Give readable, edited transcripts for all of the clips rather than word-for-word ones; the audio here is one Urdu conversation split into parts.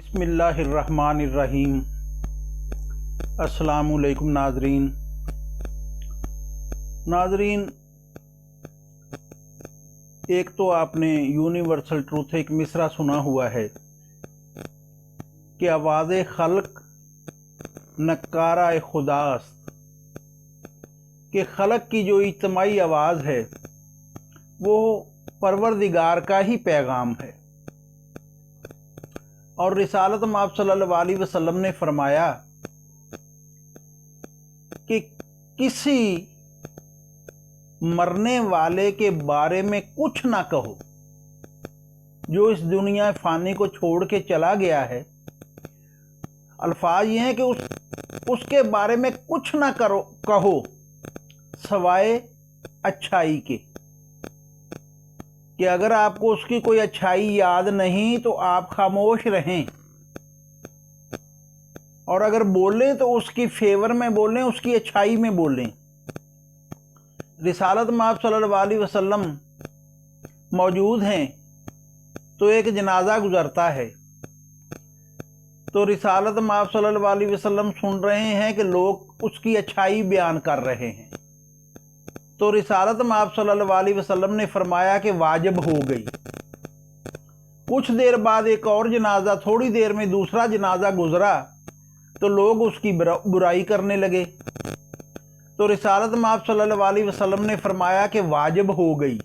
بسم اللہ الرحمن الرحیم۔ السلام علیکم ناظرین، ایک تو آپ نے یونیورسل ٹروتھ ایک مصرع سنا ہوا ہے کہ آواز خلق نکارہ خدا است، کہ خلق کی جو اجتماعی آواز ہے وہ پروردگار کا ہی پیغام ہے۔ اور رسالت مآب صلی اللہ علیہ وسلم نے فرمایا کہ کسی مرنے والے کے بارے میں کچھ نہ کہو جو اس دنیا فانی کو چھوڑ کے چلا گیا ہے۔ الفاظ یہ ہیں کہ اس کے بارے میں کچھ نہ کہو سوائے اچھائی کے، کہ اگر آپ کو اس کی کوئی اچھائی یاد نہیں تو آپ خاموش رہیں، اور اگر بولیں تو اس کی فیور میں بولیں، اس کی اچھائی میں بولیں۔ رسالت مآب صلی اللہ علیہ وسلم موجود ہیں تو ایک جنازہ گزرتا ہے، تو رسالت مآب صلی اللہ علیہ وسلم سن رہے ہیں کہ لوگ اس کی اچھائی بیان کر رہے ہیں، تو رسالت مآب صلی اللہ علیہ وسلم نے فرمایا کہ واجب ہو گئی۔ کچھ دیر بعد ایک اور جنازہ، تھوڑی دیر میں دوسرا جنازہ گزرا تو لوگ اس کی برائی کرنے لگے، تو رسالت مآب صلی اللہ علیہ وسلم نے فرمایا کہ واجب ہو گئی۔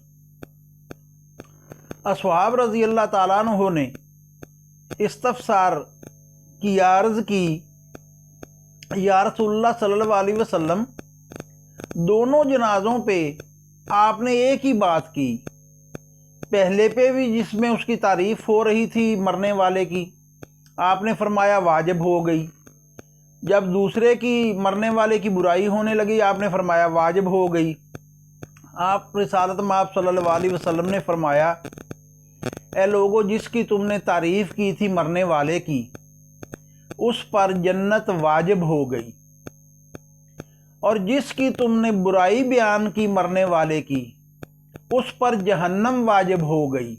اصحاب رضی اللہ تعالیٰ عنہ نے استفسار کی، عرض کی، یا رسول اللہ صلی اللہ علیہ وسلم، دونوں جنازوں پہ آپ نے ایک ہی بات کی، پہلے پہ بھی جس میں اس کی تعریف ہو رہی تھی مرنے والے کی، آپ نے فرمایا واجب ہو گئی، جب دوسرے کی مرنے والے کی برائی ہونے لگی آپ نے فرمایا واجب ہو گئی۔ آپ رسالت مآب صلی اللہ علیہ وسلم نے فرمایا، اے لوگو، جس کی تم نے تعریف کی تھی مرنے والے کی، اس پر جنت واجب ہو گئی، اور جس کی تم نے برائی بیان کی مرنے والے کی، اس پر جہنم واجب ہو گئی۔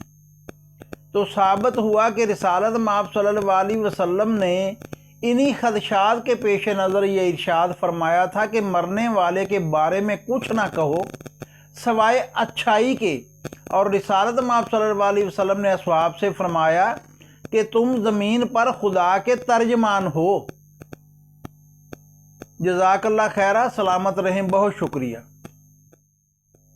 تو ثابت ہوا کہ رسالت مآب صلی اللہ علیہ وسلم نے انہی خدشات کے پیش نظر یہ ارشاد فرمایا تھا کہ مرنے والے کے بارے میں کچھ نہ کہو سوائے اچھائی کے، اور رسالت مآب صلی اللہ علیہ وسلم نے اصحاب سے فرمایا کہ تم زمین پر خدا کے ترجمان ہو۔ جزاک اللہ خیرہ، سلامت رہیں، بہت شکریہ۔